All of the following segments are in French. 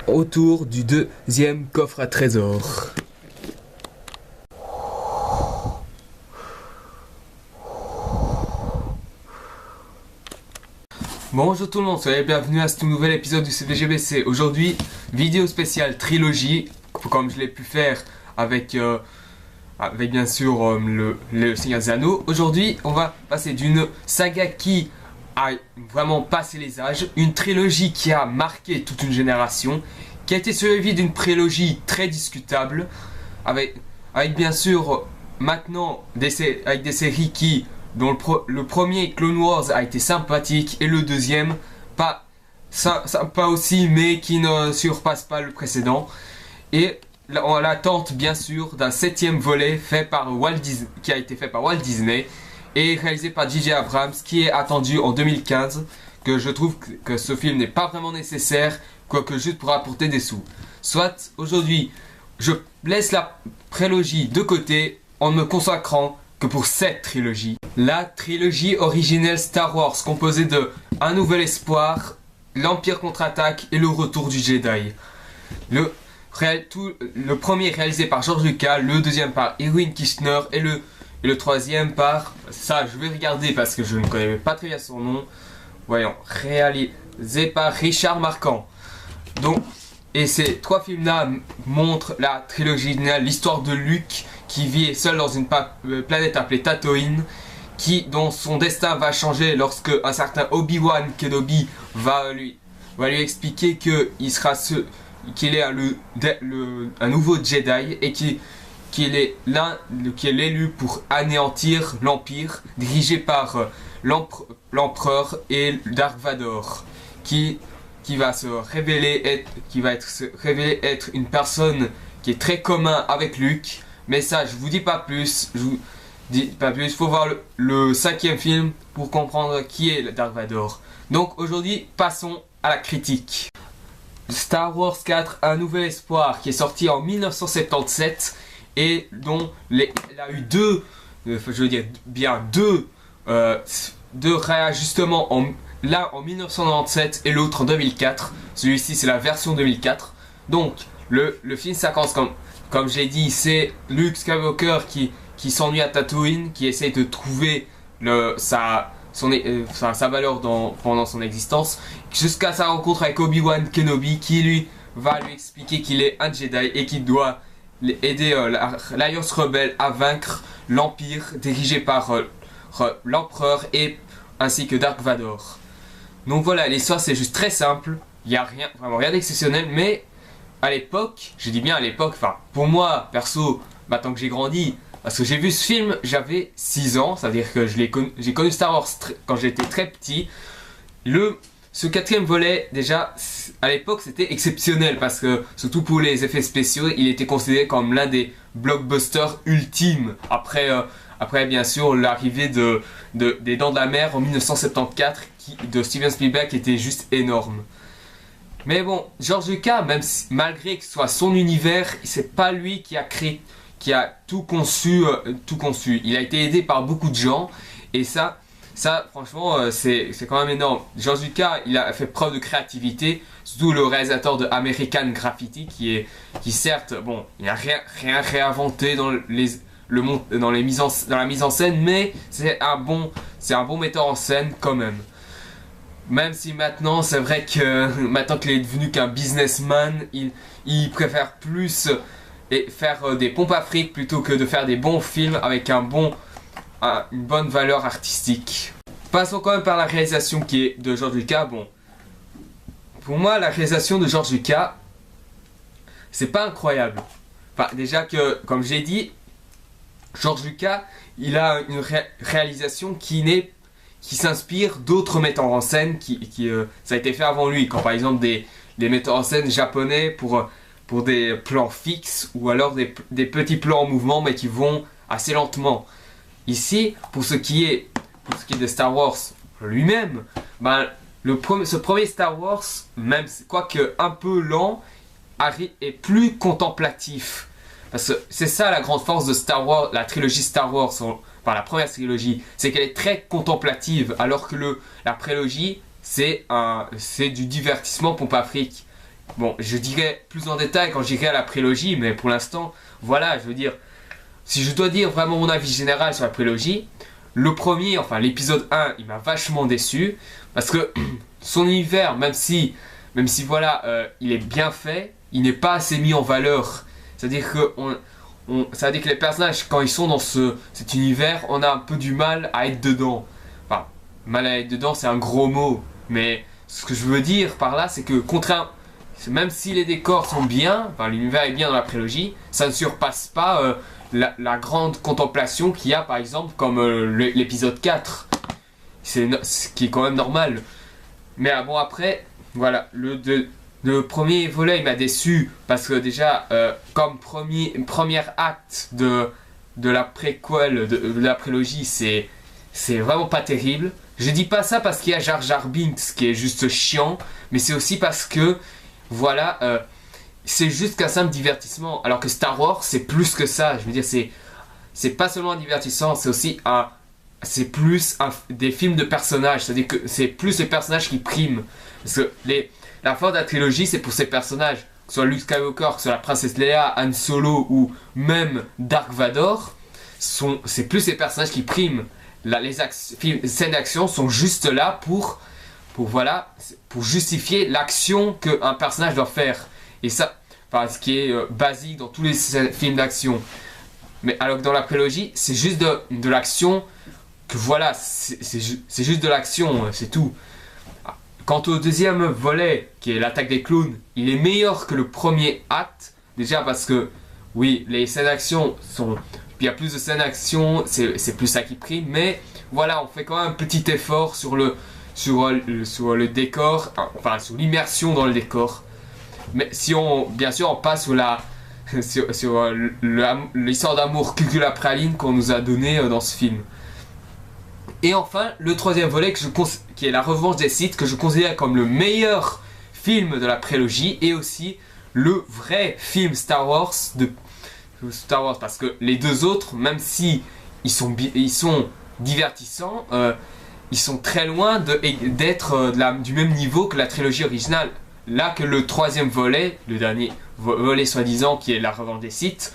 autour du deuxième coffre à trésor. Bonjour tout le monde, soyez bienvenus à ce tout nouvel épisode du CVGBC. Aujourd'hui, vidéo spéciale trilogie, comme je l'ai pu faire avec bien sûr le Seigneur des Anneaux. Aujourd'hui, on va passer d'une saga qui a vraiment passé les âges, une trilogie qui a marqué toute une génération, qui a été suivie d'une prélogie très discutable, avec bien sûr maintenant avec des séries dont le premier Clone Wars a été sympathique et le deuxième pas sympa aussi, mais qui ne surpasse pas le précédent. Et on l'attente bien sûr d'un 7e volet qui a été fait par Walt Disney et réalisé par J.J. Abrams, qui est attendu en 2015, que je trouve que ce film n'est pas vraiment nécessaire, quoique juste pour apporter des sous. Soit aujourd'hui, je laisse la prélogie de côté en me consacrant que pour cette trilogie. La trilogie originelle Star Wars, composée de Un Nouvel Espoir, L'Empire contre-attaque et Le Retour du Jedi. Le premier réalisé par George Lucas, le deuxième par Irwin Kirchner et le troisième par... Ça, je vais regarder parce que je ne connais pas très bien son nom. Voyons, réalisé par Richard Marquand. Donc, et ces trois films-là montrent la trilogie originale, l'histoire de Luke qui vit seul dans une planète appelée Tatooine, dont son destin va changer lorsque un certain Obi-Wan Kenobi va lui expliquer qu'il est un nouveau Jedi et qu'il est l'élu pour anéantir l'Empire, dirigé par l'Empereur et Dark Vador, qui va se révéler être une personne qui est très commun avec Luke. Mais ça, je vous dis pas plus. Faut voir le 5e film pour comprendre qui est Dark Vador. Donc aujourd'hui, passons à la critique. Star Wars 4, Un Nouvel Espoir, qui est sorti en 1977 et dont il a eu deux réajustements, l'un en 1997 et l'autre en 2004. Celui-ci, c'est la version 2004. Donc, le film, ça commence comme j'ai dit, c'est Luke Skywalker qui s'ennuie à Tatooine, qui essaie de trouver sa valeur pendant son existence, jusqu'à sa rencontre avec Obi-Wan Kenobi, qui lui va lui expliquer qu'il est un Jedi et qu'il doit aider l'Alliance rebelle à vaincre l'Empire dirigé par l'Empereur ainsi que Dark Vador. Donc voilà, l'histoire c'est juste très simple, il n'y a vraiment rien d'exceptionnel, mais à l'époque, je dis bien à l'époque, enfin pour moi perso, maintenant que j'ai grandi, parce que j'ai vu ce film, j'avais 6 ans, c'est-à-dire que j'ai connu Star Wars quand j'étais très petit. Ce 4e volet, déjà, à l'époque, c'était exceptionnel, parce que, surtout pour les effets spéciaux, il était considéré comme l'un des blockbusters ultimes. Après bien sûr, l'arrivée des Dents de la Mer en 1974, de Steven Spielberg, qui était juste énorme. Mais bon, George Lucas, malgré que ce soit son univers, c'est pas lui qui a tout conçu. Il a été aidé par beaucoup de gens, et ça franchement, c'est quand même énorme. George Lucas, il a fait preuve de créativité, surtout le réalisateur de American Graffiti, qui certes, bon, il n'a rien réinventé dans la mise en scène, mais c'est un bon metteur en scène quand même. Même si maintenant, c'est vrai que maintenant qu'il est devenu qu'un businessman, il préfère plus faire des pompes à fric plutôt que de faire des bons films avec une bonne valeur artistique. Passons quand même par la réalisation qui est de George Lucas. Bon, pour moi, la réalisation de George Lucas, c'est pas incroyable. Enfin, déjà que, comme j'ai dit, George Lucas, il a une réalisation qui s'inspire d'autres metteurs en scène ça a été fait avant lui, quand par exemple des metteurs en scène japonais pour des plans fixes ou alors des petits plans en mouvement mais qui vont assez lentement. Ici, pour ce qui est de Star Wars lui-même, ce premier Star Wars, même quoique un peu lent, est plus contemplatif. Parce que c'est ça la grande force de Star Wars, la trilogie Star Wars, la première trilogie, c'est qu'elle est très contemplative, alors que la prélogie, c'est du divertissement pompe à fric. bon, je dirais plus en détail quand j'irai à la prélogie, mais pour l'instant, voilà, je veux dire, si je dois dire vraiment mon avis général sur la prélogie, le premier, enfin l'épisode 1, il m'a vachement déçu, parce que son univers, même si voilà, il est bien fait, il n'est pas assez mis en valeur. C'est-à-dire que c'est-à-dire que les personnages, quand ils sont dans cet univers, on a un peu du mal à être dedans. Enfin, mal à être dedans, c'est un gros mot. Mais ce que je veux dire par là, c'est que même si les décors sont bien, enfin l'univers est bien dans la prélogie, ça ne surpasse pas la grande contemplation qu'il y a par exemple comme l'épisode 4. Ce qui est quand même normal. Mais bon après, voilà, le premier volet il m'a déçu parce que déjà comme premier acte de la préquel, de la prélogie, c'est vraiment pas terrible. Je dis pas ça parce qu'il y a Jar Jar Binks qui est juste chiant, mais c'est aussi parce que voilà, c'est juste qu'un simple divertissement. Alors que Star Wars c'est plus que ça. Je veux dire c'est pas seulement un divertissement, c'est aussi c'est plus des films de personnages. C'est-à-dire que c'est plus les personnages qui priment. Parce que la fin de la trilogie, c'est pour ces personnages, que ce soit Luke Skywalker, que ce soit la princesse Leia, Han Solo ou même Dark Vador, c'est plus les personnages qui priment. Là, les scènes d'action sont juste là pour justifier l'action qu'un personnage doit faire. Et ça, enfin, ce qui est basique dans tous les films d'action. Mais alors que dans la prélogie, c'est juste de l'action, que voilà, c'est juste de l'action, c'est tout. Quant au deuxième volet, qui est l'attaque des clones, il est meilleur que le premier acte. Déjà parce que, oui, les scènes d'action sont... Il y a plus de scènes d'action, c'est plus ça qui prime. Mais voilà, on fait quand même un petit effort sur le décor, enfin sur l'immersion dans le décor. Mais si bien sûr, on passe sur l'histoire d'amour cuculapraline qu'on nous a donné dans ce film. Et enfin, le troisième volet qui est la revanche des Sith, que je considère comme le meilleur film de la prélogie et aussi le vrai film Star Wars parce que les deux autres, même si ils sont divertissants, ils sont très loin d'être du même niveau que la trilogie originale. Là que le troisième volet, le dernier volet soi-disant qui est la revanche des Sith,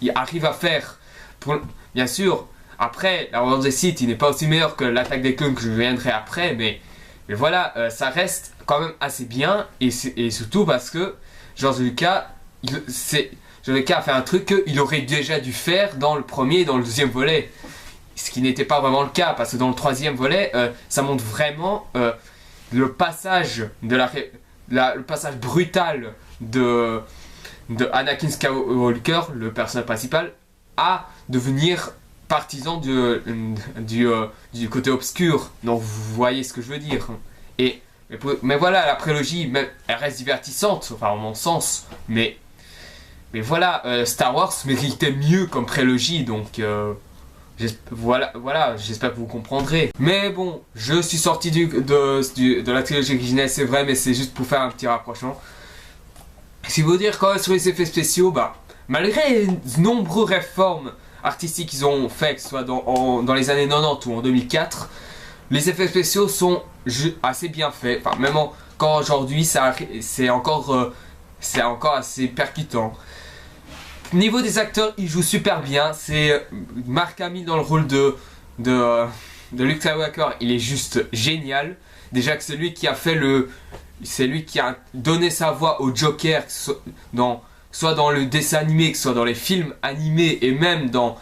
il arrive à faire, bien sûr. Après, la revanche des Sith, il n'est pas aussi meilleur que l'attaque des clones que je viendrai après, mais voilà, ça reste quand même assez bien, et surtout parce que George Lucas a fait un truc qu'il aurait déjà dû faire dans le premier et dans le deuxième volet, ce qui n'était pas vraiment le cas, parce que dans le troisième volet, ça montre vraiment le passage le passage brutal de Anakin Skywalker, le personnage principal, à devenir partisan du côté obscur. Donc vous voyez ce que je veux dire. Mais voilà, la prélogie, elle reste divertissante, enfin en mon sens. Mais voilà, Star Wars méritait mieux comme prélogie, donc voilà, j'espère que vous comprendrez. Mais bon, je suis sorti de la trilogie originale, c'est vrai, mais c'est juste pour faire un petit rapprochement. Si vous dire quand même sur les effets spéciaux, malgré les nombreuses réformes artistiques qu'ils ont fait, que ce soit dans les années 90 ou en 2004, les effets spéciaux sont assez bien faits. Enfin, même encore aujourd'hui, c'est encore assez percutant. Niveau des acteurs, ils jouent super bien. C'est Mark Hamill dans le rôle de Luke Skywalker, il est juste génial. Déjà que c'est lui qui a donné sa voix au Joker, soit dans le dessin animé, que ce soit dans les films animés et même dans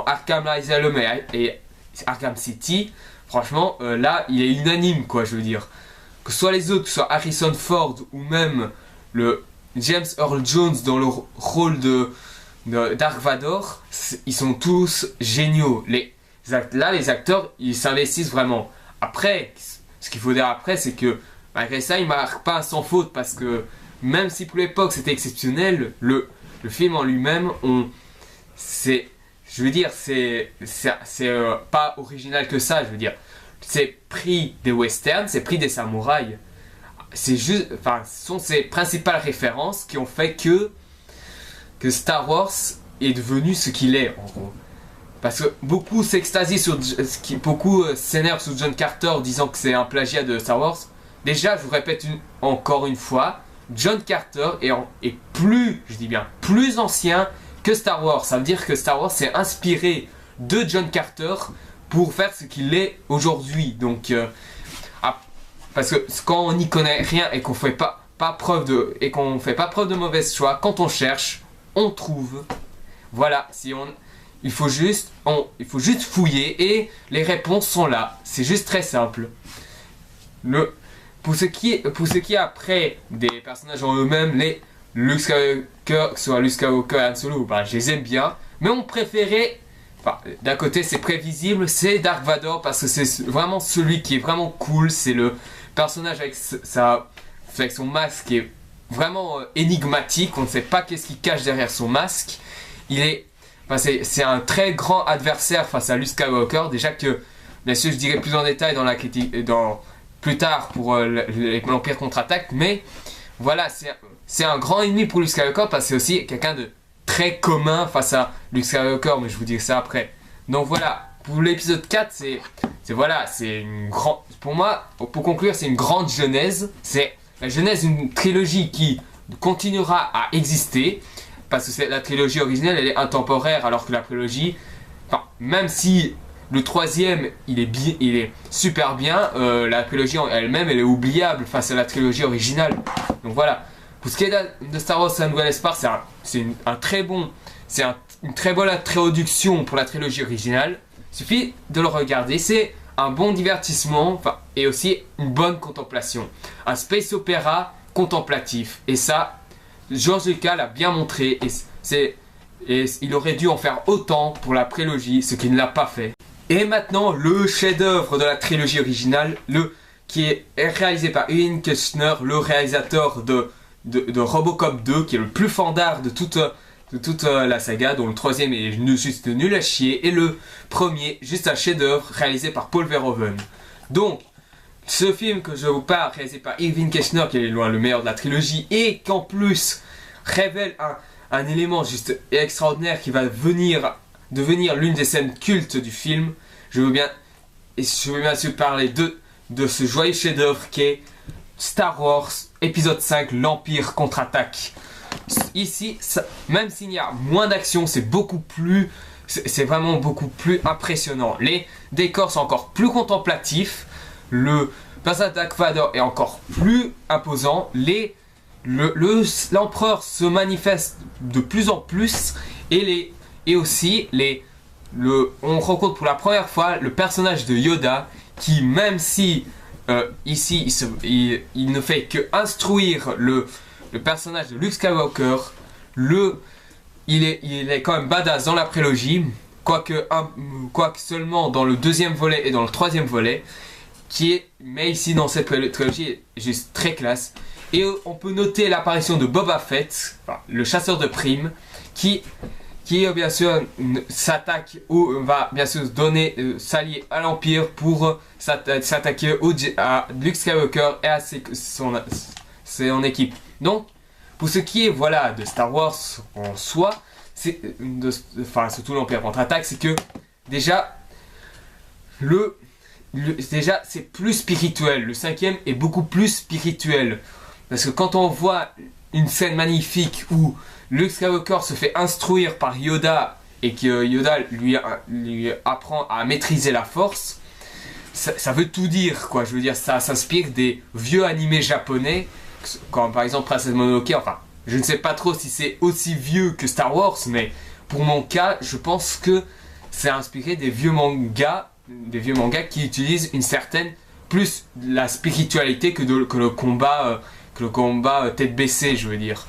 Arkham Asylum et Arkham City. Franchement, là, il est unanime, quoi, je veux dire. Que ce soit les autres, que ce soit Harrison Ford ou même le James Earl Jones dans le rôle de Dark Vador, ils sont tous géniaux. Là, les acteurs, ils s'investissent vraiment. Après, ce qu'il faut dire après, c'est que malgré ça, ils ne marquent pas sans faute parce que même si pour l'époque c'était exceptionnel, le film en lui-même, c'est pas original que ça, je veux dire. C'est pris des westerns, c'est pris des samouraïs. Ce sont ces principales références qui ont fait que Star Wars est devenu ce qu'il est, en gros. Parce que beaucoup s'extasient beaucoup s'énervent sur John Carter disant que c'est un plagiat de Star Wars. Déjà, je vous répète encore une fois, John Carter est plus, je dis bien, plus ancien que Star Wars. Ça veut dire que Star Wars s'est inspiré de John Carter pour faire ce qu'il est aujourd'hui. Donc, parce que quand on n'y connaît rien et qu'on fait pas preuve de mauvais choix, quand on cherche, on trouve. Voilà, il faut juste fouiller et les réponses sont là. C'est juste très simple. Pour ce qui est après des personnages en eux-mêmes, les Luke Skywalker, que ce soit Luke Skywalker et Han Solo, je les aime bien. Mais mon préféré, d'un côté c'est prévisible, c'est Dark Vador parce que c'est vraiment celui qui est vraiment cool. C'est le personnage avec son masque qui est vraiment énigmatique. On ne sait pas qu'est-ce qu'il cache derrière son masque. C'est un très grand adversaire face à Luke Skywalker. Déjà que, bien sûr, je dirai plus en détail dans la critique, plus tard pour l'Empire contre-attaque. Mais voilà, c'est un grand ennemi pour Luke Skywalker parce que c'est aussi quelqu'un de très commun face à Luke Skywalker. Mais je vous dirai ça après. Donc voilà, pour l'épisode 4, c'est une grande. Pour moi, pour conclure, c'est une grande genèse. C'est la genèse d'une trilogie qui continuera à exister. Parce que la trilogie originelle, elle est intemporaire, alors que la trilogie, même si le troisième, il est super bien, la trilogie en elle-même, elle est oubliable face à la trilogie originale. Donc voilà. Pour ce qui est de Star Wars, un nouvel espoir, c'est une très bonne introduction pour la trilogie originale. Il suffit de le regarder, c'est un bon divertissement, et aussi une bonne contemplation. Un space opéra contemplatif. Et ça, George Lucas l'a bien montré et il aurait dû en faire autant pour la prélogie, ce qu'il ne l'a pas fait. Et maintenant, le chef-d'œuvre de la trilogie originale, qui est réalisé par Irving Kershner, le réalisateur de Robocop 2, qui est le plus fandard de toute la saga, dont le troisième est juste nul à chier, et le premier, juste un chef-d'œuvre réalisé par Paul Verhoeven. Donc, ce film que je vous parle, réalisé par Irving Kershner, qui est loin le meilleur de la trilogie, et qu'en plus révèle un élément juste extraordinaire qui va devenir l'une des scènes cultes du film. Je veux bien sûr parler de ce joyeux chef-d'œuvre qui est Star Wars épisode 5, l'Empire contre-attaque. Ici, même s'il y a moins d'action, c'est vraiment beaucoup plus impressionnant. Les décors sont encore plus contemplatifs. Le personnage Dark Vador est encore plus imposant. L'empereur se manifeste de plus en plus. On rencontre pour la première fois le personnage de Yoda qui, même si ici il ne fait que instruire le personnage de Luke Skywalker, il est quand même badass dans la prélogie, quoique seulement dans le deuxième volet et dans le troisième volet. Mais ici dans cette trilogie est juste très classe. Et on peut noter l'apparition de Boba Fett, le chasseur de primes, qui bien sûr s'attaque ou va bien sûr s'allier à l'Empire pour s'attaquer à Luke Skywalker et à son équipe. Donc pour ce qui est de Star Wars en soi, surtout l'Empire contre-attaque, c'est que déjà c'est plus spirituel. Le cinquième est beaucoup plus spirituel. Parce que quand on voit une scène magnifique où Luke Skywalker se fait instruire par Yoda et que Yoda lui apprend à maîtriser la force, ça veut tout dire, quoi. Je veux dire, ça s'inspire des vieux animés japonais, comme par exemple Princess Mononoke. Enfin, je ne sais pas trop si c'est aussi vieux que Star Wars, mais pour mon cas, je pense que c'est inspiré des vieux mangas qui utilisent une certaine plus la spiritualité que le combat tête baissée, je veux dire.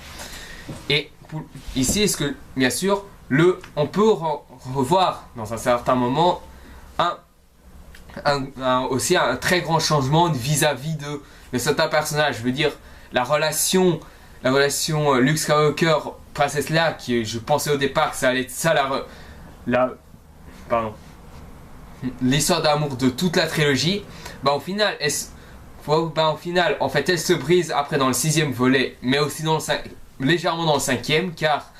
Et ici, est-ce que bien sûr on peut revoir dans un certain moment aussi un très grand changement vis-à-vis de certains personnages. Je veux dire la relation Luke Skywalker Princess Leia, qui je pensais au départ que ça allait être ça l'histoire d'amour de toute la trilogie. Au final, en fait, elle se brise après dans le sixième volet, mais aussi légèrement dans le cinquième, car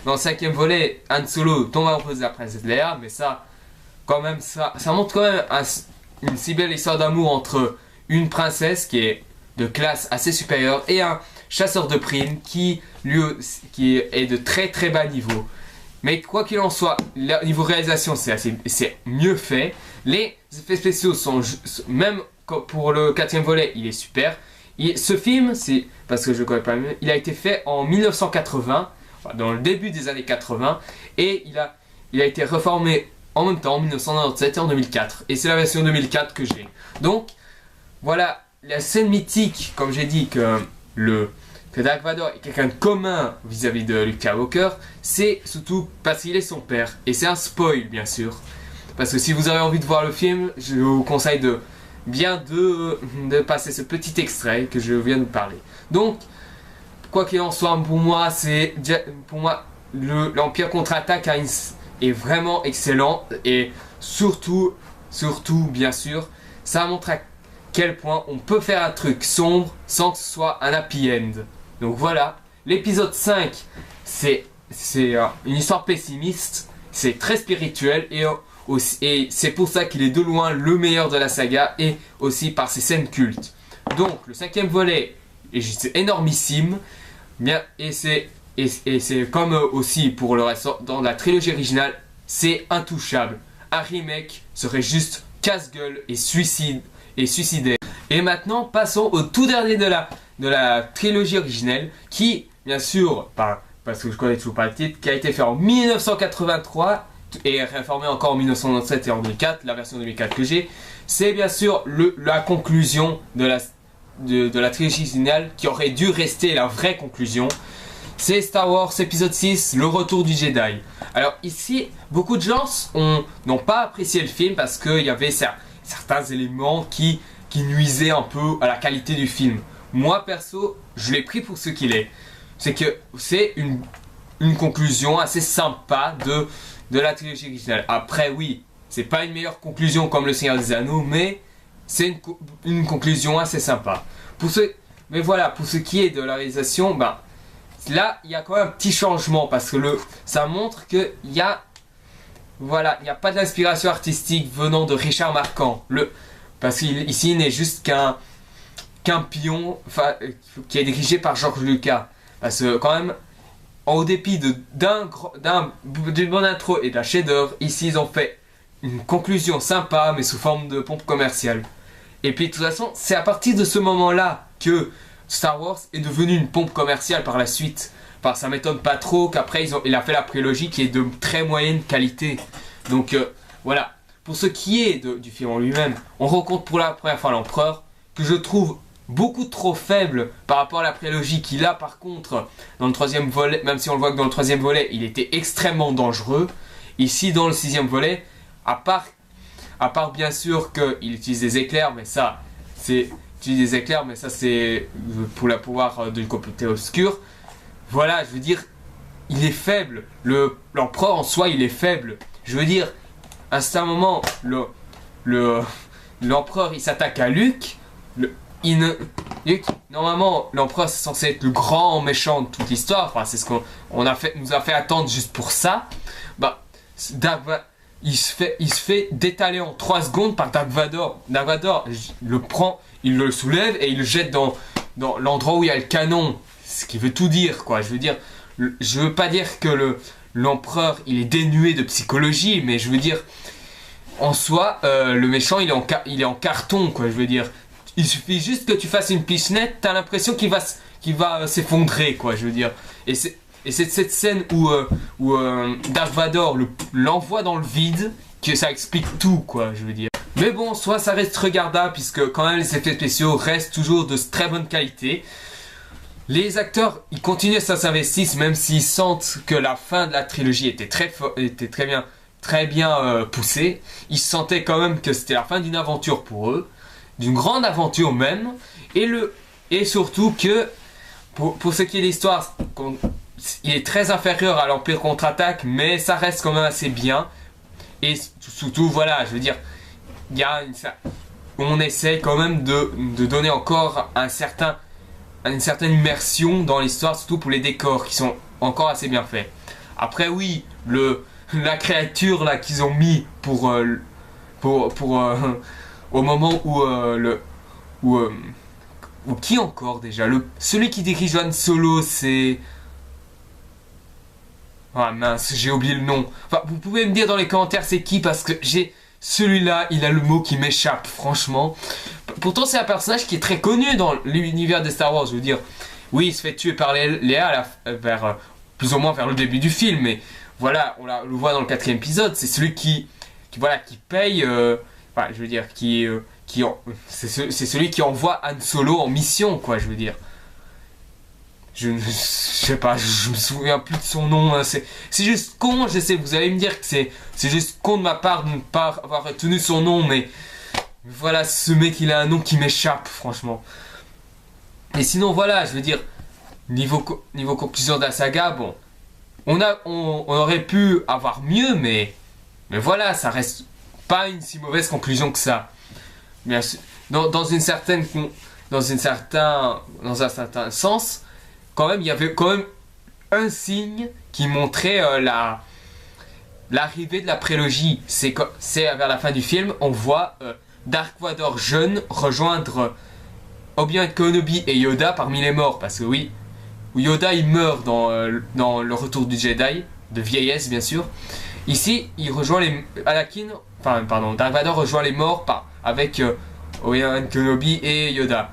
dans le cinquième volet, Han Solo tombe amoureux de la princesse Leia, mais ça montre quand même une si belle histoire d'amour entre une princesse qui est de classe assez supérieure et chasseur de primes qui est de très très bas niveau. Mais quoi qu'il en soit, niveau réalisation, c'est mieux fait. Les effets spéciaux sont, même pour le 4e volet, il est super. Ce film, c'est parce que je ne connais pas mieux, il a été fait en 1980, dans le début des années 80, et il a été reformé en même temps en 1997 et en 2004. Et c'est la version 2004 que j'ai. Donc, voilà, la scène mythique, comme j'ai dit, que Dark Vador est quelqu'un de commun vis-à-vis de Luke Skywalker, c'est surtout parce qu'il est son père. Et c'est un spoil, bien sûr. Parce que si vous avez envie de voir le film, je vous conseille de passer ce petit extrait que je viens de vous parler. Donc, quoi qu'il en soit, pour moi, l'Empire contre-attaque est vraiment excellent. Et surtout, bien sûr, ça montre à quel point on peut faire un truc sombre sans que ce soit un happy end. Donc voilà, l'épisode 5, c'est une histoire pessimiste, c'est très spirituel et c'est pour ça qu'il est de loin le meilleur de la saga et aussi par ses scènes cultes. Donc le 5e volet est énormissime, bien, et c'est comme aussi pour le reste dans la trilogie originale, c'est intouchable. Un remake serait juste casse-gueule et suicidaire. Et maintenant, passons au tout dernier de la trilogie originelle, qui, bien sûr, parce que je connais toujours pas le titre, qui a été fait en 1983 et réformé encore en 1997 et en 2004, la version 2004 que j'ai. C'est bien sûr la conclusion de la trilogie originale, qui aurait dû rester la vraie conclusion. C'est Star Wars épisode 6, le retour du Jedi. Alors ici, beaucoup de gens n'ont pas apprécié le film parce qu'il y avait certains éléments qui nuisaient un peu à la qualité du film. Moi perso, je l'ai pris pour ce qu'il est. C'est que c'est une conclusion assez sympa de la trilogie originale. Après oui, c'est pas une meilleure conclusion comme le Seigneur des Anneaux, mais c'est une conclusion assez sympa. Mais voilà, pour ce qui est de la réalisation, là il y a quand même un petit changement parce que ça montre que il y a pas d'inspiration artistique venant de Richard Marquand. Parce qu'ici il n'est juste qu'un pion qui est dirigé par George Lucas. Parce que quand même, au dépit d'une bonne intro et d'un chef-d'œuvre, ici ils ont fait une conclusion sympa mais sous forme de pompe commerciale. Et puis de toute façon, c'est à partir de ce moment-là que Star Wars est devenu une pompe commerciale par la suite. Ça m'étonne pas trop qu'après il a fait la prélogie qui est de très moyenne qualité. Donc voilà. Pour ce qui est du film en lui-même, on rencontre pour la première fois l'Empereur, que je trouve beaucoup trop faible par rapport à la prélogie qu'il a par contre dans le 3e volet, même si on le voit que dans le 3e volet, il était extrêmement dangereux. Ici dans le 6e volet, à part bien sûr qu'il utilise des éclairs, mais ça c'est pour la pouvoir d'une communauté obscure. Voilà, je veux dire, il est faible. L'empereur en soi, il est faible. Je veux dire, à un certain moment, l'empereur il s'attaque à Luke. Normalement, l'empereur c'est censé être le grand méchant de toute l'histoire. Enfin, c'est ce qu'on nous a fait attendre juste pour ça. Il se fait détaler en 3 secondes par Dark Vador. Dark Vador le prend, il le soulève et il le jette dans l'endroit où il y a le canon. Ce qui veut tout dire, quoi. Je veux pas dire que l'empereur il est dénué de psychologie, mais je veux dire en soi le méchant il est en carton, quoi. Je veux dire, il suffit juste que tu fasses une pichenette, t'as l'impression qu'il va s'effondrer, quoi. Je veux dire, et c'est cette scène où Darth Vader l'envoie dans le vide que ça explique tout, quoi. Je veux dire. Mais bon, soit ça reste regardable puisque quand même les effets spéciaux restent toujours de très bonne qualité. Les acteurs, ils continuent à s'investir même s'ils sentent que la fin de la trilogie était très bien poussée. Ils sentaient quand même que c'était la fin d'une aventure pour eux, d'une grande aventure même, et surtout que pour ce qui est de l'histoire, il est très inférieur à l'Empire contre-attaque, mais ça reste quand même assez bien. Et surtout, voilà, je veux dire, on essaie quand même de donner encore une certaine immersion dans l'histoire, surtout pour les décors qui sont encore assez bien faits. Après oui, la créature là qu'ils ont mis au moment où ou qui encore déjà? Celui qui dirige Han Solo, c'est... Ah mince, j'ai oublié le nom. Enfin, vous pouvez me dire dans les commentaires c'est qui, parce que j'ai... Celui-là, il a le mot qui m'échappe, franchement. Pourtant, c'est un personnage qui est très connu dans l'univers de Star Wars, je veux dire. Oui, il se fait tuer par Léa vers, plus ou moins vers le début du film, mais voilà, le voit dans le 4e épisode. C'est celui qui paye... enfin, je veux dire, c'est celui qui envoie Han Solo en mission, quoi, je veux dire. Je sais pas, je me souviens plus de son nom. Hein. C'est juste con, je sais, vous allez me dire que c'est juste con de ma part de ne pas avoir retenu son nom, mais voilà, ce mec il a un nom qui m'échappe, franchement. Et sinon, voilà, je veux dire, niveau conclusion de la saga, bon, on aurait pu avoir mieux, mais voilà, ça reste pas une si mauvaise conclusion que ça. Bien sûr, dans un certain sens. Quand même, il y avait quand même un signe qui montrait l'arrivée de la prélogie. C'est vers la fin du film, on voit Dark Vador jeune rejoindre Obi-Wan Kenobi et Yoda parmi les morts. Parce que oui, Yoda il meurt dans le retour du Jedi, de vieillesse bien sûr. Ici, il rejoint Dark Vador rejoint les morts avec Obi-Wan Kenobi et Yoda.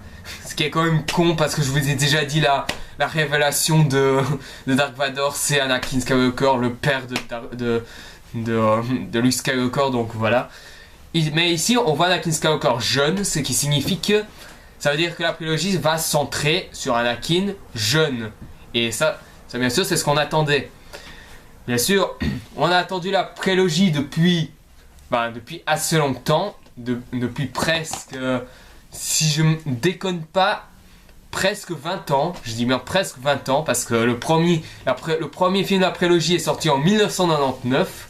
Ce qui est quand même con parce que je vous ai déjà dit la révélation de Dark Vador, c'est Anakin Skywalker, le père de Luke Skywalker, donc voilà. Mais ici, on voit Anakin Skywalker jeune, ce qui signifie que ça veut dire que la prélogie va se centrer sur Anakin jeune. Et ça bien sûr, c'est ce qu'on attendait. Bien sûr, on a attendu la prélogie depuis assez longtemps, depuis presque, si je ne déconne pas, presque 20 ans, je dis bien presque 20 ans, parce que le premier film de la prélogie est sorti en 1999.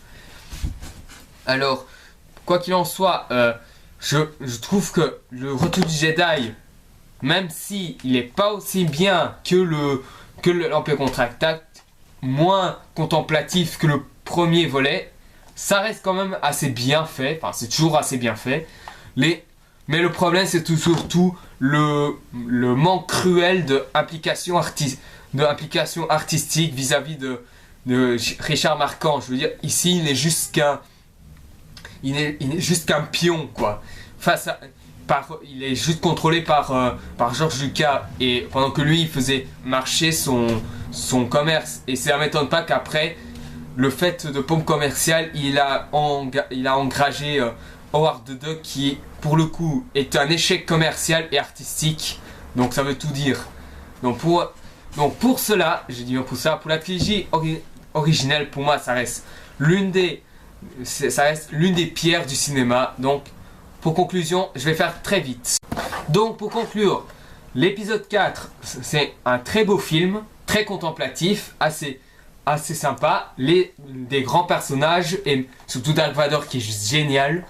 Alors, quoi qu'il en soit, je trouve que le Retour du Jedi, même si il n'est pas aussi bien que l'Empire contre-attaque, moins contemplatif que le premier volet, ça reste quand même assez bien fait, enfin c'est toujours assez bien fait. Mais le problème c'est surtout le manque cruel d'implication artistique vis-à-vis de Richard Marquand. Je veux dire, ici il est juste qu'un pion, quoi. Il est juste contrôlé par George Lucas, et pendant que lui il faisait marcher son commerce. Et ça ne m'étonne pas qu'après le fait de pompe commerciale, il a engagé Howard the Duck, qui pour le coup est un échec commercial et artistique, donc ça veut tout dire. Donc pour cela, je dis pour ça, pour la trilogie originelle, pour moi ça reste l'une des pierres du cinéma. Donc pour conclusion, je vais faire très vite. Donc pour conclure, l'épisode 4, c'est un très beau film, très contemplatif, assez sympa, des grands personnages, et surtout Dark Vador qui est juste génial,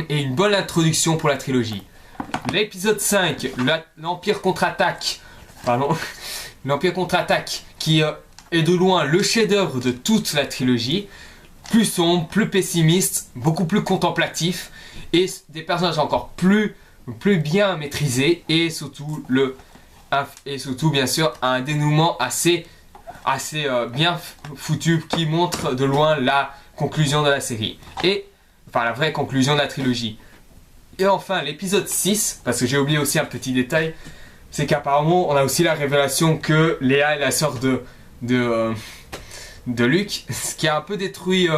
et une bonne introduction pour la trilogie. L'épisode 5, l'Empire contre-attaque, qui est de loin le chef-d'œuvre de toute la trilogie, plus sombre, plus pessimiste, beaucoup plus contemplatif, et des personnages encore plus bien maîtrisés, et surtout bien sûr un dénouement assez bien foutu qui montre de loin la conclusion de la série, la vraie conclusion de la trilogie. Et enfin l'épisode 6, parce que j'ai oublié aussi un petit détail, c'est qu'apparemment on a aussi la révélation que Léa est la sœur de Luke, ce qui a un peu détruit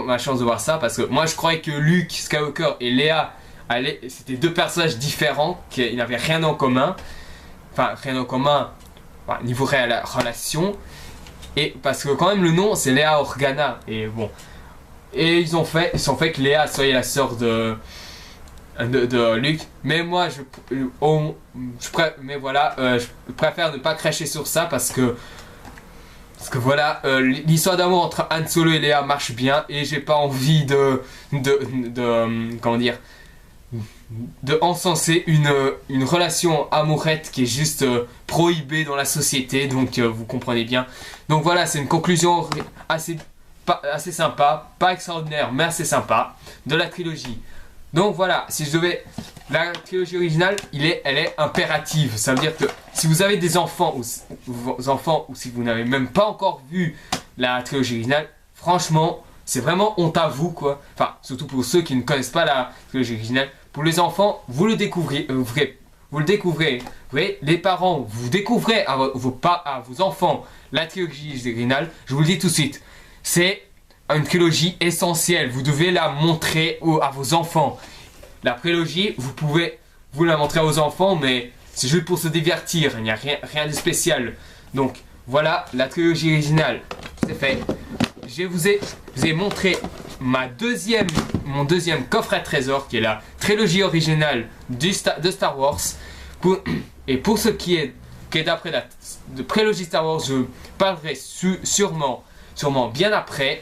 ma chance de voir ça, parce que moi je croyais que Luke Skywalker et Léa c'était deux personnages différents, qui n'avaient rien en commun, niveau relation, et parce que quand même le nom c'est Léa Organa, et bon, et ils ont fait que Léa soit la sœur de Luke, mais moi je préfère ne pas cracher sur ça, parce que voilà, l'histoire d'amour entre Han Solo et Léa marche bien, et j'ai pas envie de encenser une relation amourette qui est juste prohibée dans la société, donc vous comprenez bien. Donc voilà, c'est une conclusion assez sympa, pas extraordinaire mais assez sympa de la trilogie. Donc voilà, si je devais la trilogie originale, elle est impérative. Ça veut dire que si vous avez des enfants ou si vous n'avez même pas encore vu la trilogie originale, franchement, c'est vraiment honte à vous, quoi. Enfin, surtout pour ceux qui ne connaissent pas la trilogie originale. Pour les enfants, vous le découvrez, vous le découvrez. Les parents, vous découvrez à vos enfants la trilogie originale. Je vous le dis tout de suite, c'est une trilogie essentielle. Vous devez la montrer à vos enfants. La prélogie, vous pouvez vous la montrer aux enfants, mais c'est juste pour se divertir. Il n'y a rien de spécial. Donc voilà, la trilogie originale, c'est fait. Je vous ai montré mon deuxième coffret à trésor, qui est la trilogie originale de Star Wars. Et pour ce qui est d'après la prélogie Star Wars, je parlerai sûrement bien après.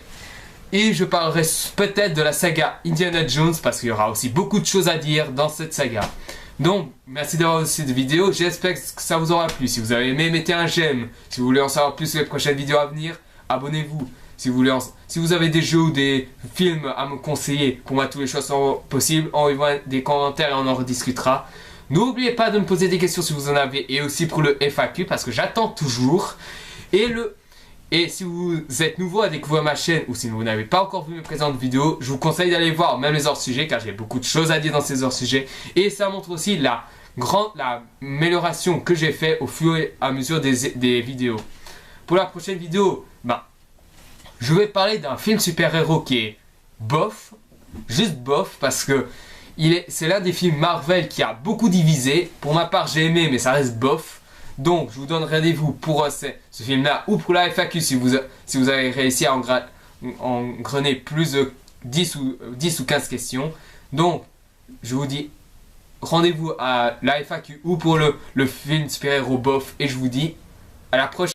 Et je parlerai peut-être de la saga Indiana Jones, parce qu'il y aura aussi beaucoup de choses à dire dans cette saga. Donc, merci d'avoir vu cette vidéo, j'espère que ça vous aura plu. Si vous avez aimé, mettez un j'aime. Si vous voulez en savoir plus sur les prochaines vidéos à venir, abonnez-vous. Si vous avez des jeux ou des films à me conseiller, pour moi toutes les choses sont possibles, envoyez-moi des commentaires et on en rediscutera. N'oubliez pas de me poser des questions si vous en avez, et aussi pour le FAQ, parce que j'attends toujours. Et si vous êtes nouveau à découvrir ma chaîne, ou si vous n'avez pas encore vu mes présentes vidéos, je vous conseille d'aller voir même les hors-sujets, car j'ai beaucoup de choses à dire dans ces hors-sujets. Et ça montre aussi l'amélioration que j'ai fait au fur et à mesure des vidéos. Pour la prochaine vidéo, je vais parler d'un film super-héros qui est bof, juste bof, parce que c'est l'un des films Marvel qui a beaucoup divisé. Pour ma part, j'ai aimé, mais ça reste bof. Donc, je vous donne rendez-vous pour ce film-là ou pour la FAQ si vous avez réussi à engrener plus de 10 ou 15 questions. Donc, je vous dis rendez-vous à la FAQ ou pour le film super-héros bof. Et je vous dis à la prochaine.